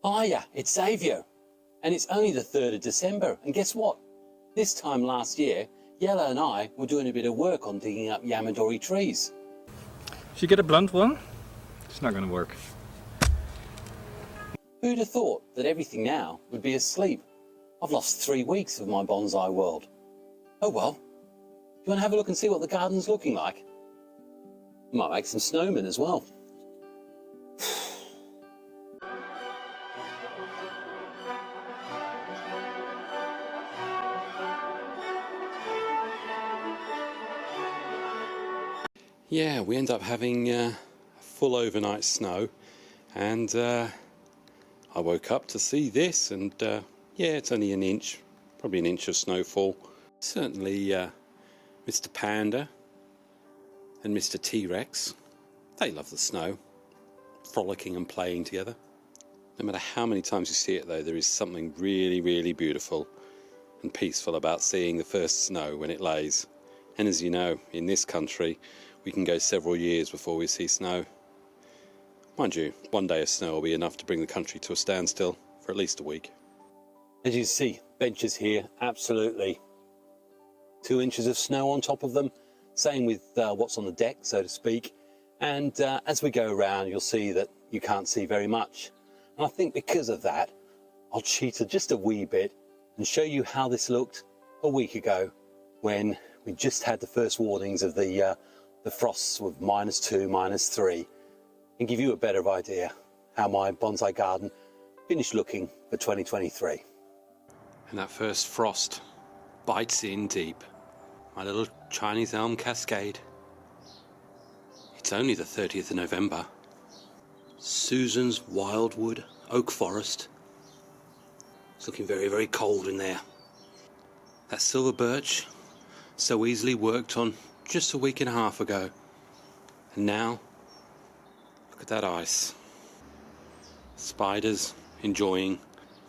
Hiya, it's Xavier. And it's only the 3rd of December. And guess what? This time last year, Jelle and I were doing a bit of work on digging up Yamadori trees. Should you get a blunt one? It's not going to work. Who'd have thought that everything now would be asleep? I've lost 3 weeks of my bonsai world. Oh well. You want to have a look and see what the garden's looking like? Might make some snowmen as well. Yeah, we end up having full overnight snow, and I woke up to see this, and yeah, it's only an inch, probably an inch of snowfall. Certainly Mr. Panda and Mr. T-Rex, they love the snow, frolicking and playing together. No matter how many times you see it though, there is something really, really beautiful and peaceful about seeing the first snow when it lays. And as you know, in this country, we can go several years before we see snow. Mind you, one day of snow will be enough to bring the country to a standstill for at least a week. As you see, benches here, absolutely. 2 inches of snow on top of them. Same with what's on the deck, so to speak. And as we go around, you'll see that you can't see very much. And I think because of that, I'll cheat just a wee bit and show you how this looked a week ago when we just had the first warnings of the frosts with -2, -3, and give you a better idea how my bonsai garden finished looking for 2023. And that first frost bites in deep. My little Chinese elm cascade. It's only the 30th of November. Susan's wildwood oak forest. It's looking very, very cold in there. That silver birch, so easily worked on just a week and a half ago. And now, look at that ice. Spiders enjoying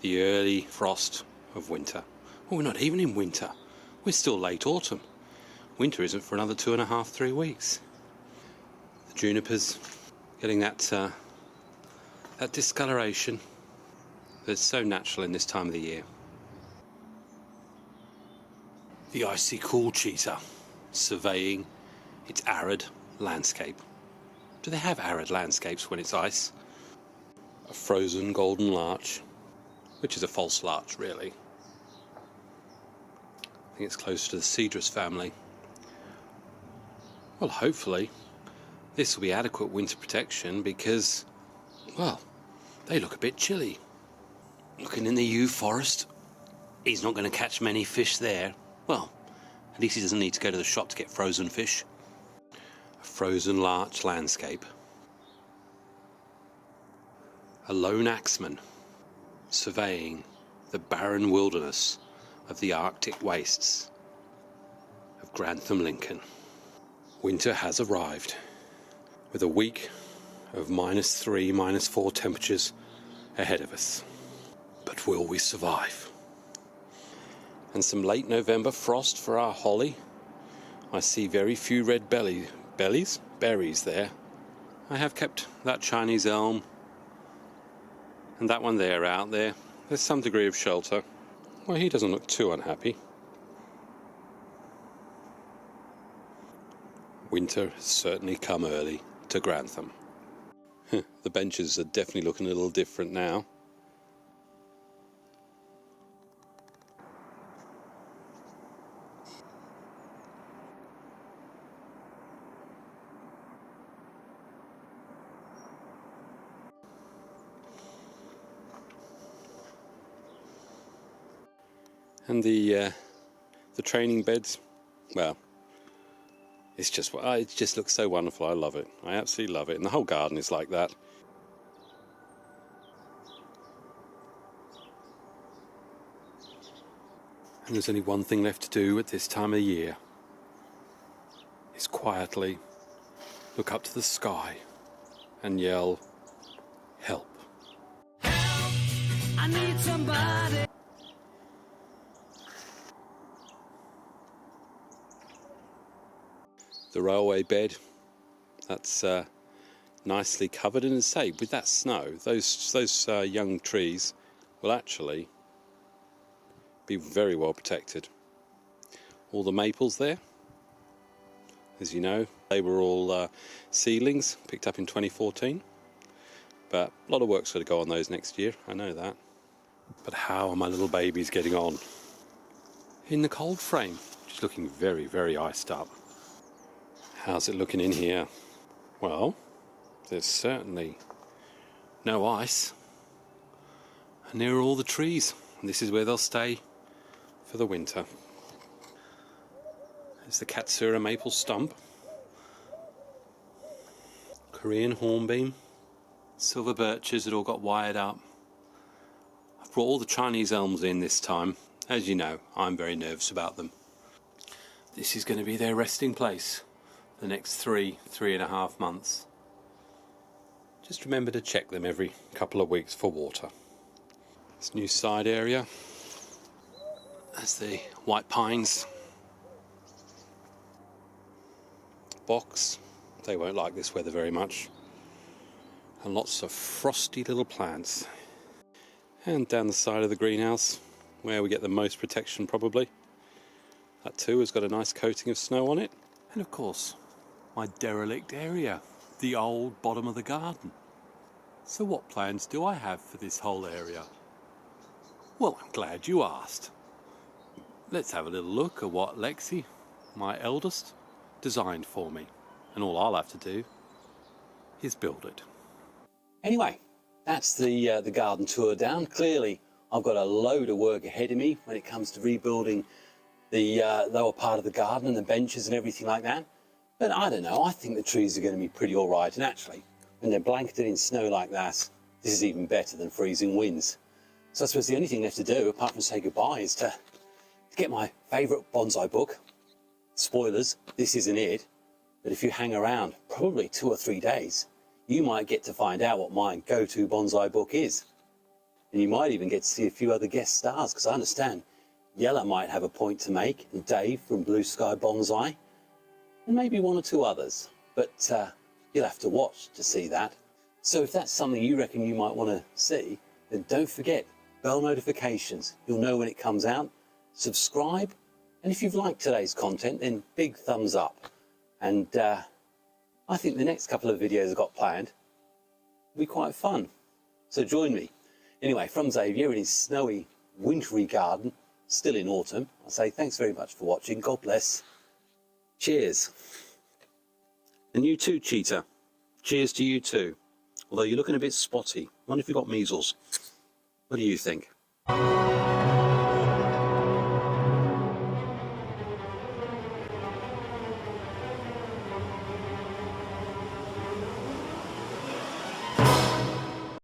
the early frost of winter. Well, we're not even in winter. We're still late autumn. Winter isn't for another 2.5, 3 weeks. The junipers getting that discoloration that's so natural in this time of the year. The icy cool cheetah surveying its arid landscape. Do they have arid landscapes when it's ice? A frozen golden larch, which is a false larch really. I think it's close to the cedrus family. Well, hopefully this will be adequate winter protection because, well, they look a bit chilly. Looking in the yew forest, he's not going to catch many fish there. Well, at least he doesn't need to go to the shop to get frozen fish. A frozen larch landscape. A lone axeman surveying the barren wilderness of the Arctic wastes of Grantham, Lincoln. Winter has arrived with a week of -3, -4 temperatures ahead of us. But will we survive? And some late November frost for our holly. I see very few red berries there. I have kept that Chinese elm and that one there out there. There's some degree of shelter. Well, he doesn't look too unhappy. Winter has certainly come early to Grantham. The benches are definitely looking a little different now. And the training beds, well, it just looks so wonderful. I love it. I absolutely love it. And the whole garden is like that. And there's only one thing left to do at this time of the year. Is quietly look up to the sky and yell, "Help." Help! I need somebody. The railway bed, that's nicely covered, and as I say, with that snow, those young trees will actually be very well protected. All the maples there, as you know, they were all seedlings picked up in 2014, but a lot of work's got to go on those next year, I know that. But how are my little babies getting on? In the cold frame, which is looking very, very iced up. How's it looking in here? Well, there's certainly no ice, and near are all the trees, and this is where they'll stay for the winter. There's the Katsura maple stump, Korean hornbeam, silver birches that all got wired up. I've brought all the Chinese elms in this time. As you know, I'm very nervous about them. This is going to be their resting place the next 3.5 months. Just remember to check them every couple of weeks for water. This new side area, that's the white pines. Box, they won't like this weather very much. And lots of frosty little plants. And down the side of the greenhouse, where we get the most protection probably. That too has got a nice coating of snow on it. And of course, my derelict area, the old bottom of the garden. So what plans do I have for this whole area? Well, I'm glad you asked. Let's have a little look at what Lexi, my eldest, designed for me. And all I'll have to do is build it. Anyway, that's the garden tour down. Clearly, I've got a load of work ahead of me when it comes to rebuilding the lower part of the garden and the benches and everything like that. But I don't know, I think the trees are going to be pretty all right. And actually, when they're blanketed in snow like that, this is even better than freezing winds. So I suppose the only thing left to do, apart from say goodbye, is to get my favourite bonsai book. Spoilers, this isn't it. But if you hang around probably 2 or 3 days, you might get to find out what my go-to bonsai book is. And you might even get to see a few other guest stars, because I understand Jelle might have a point to make, and Dave from Blue Sky Bonsai, and maybe 1 or 2 others. But you'll have to watch to see that. So if that's something you reckon you might want to see, then don't forget, bell notifications. You'll know when it comes out. Subscribe, and if you've liked today's content, then big thumbs up. And I think the next couple of videos I've got planned will be quite fun. So join me. Anyway, from Xavier in his snowy, wintry garden, still in autumn, I say thanks very much for watching. God bless. Cheers. And you too, Cheetah. Cheers to you too. Although you're looking a bit spotty. I wonder if you've got measles. What do you think?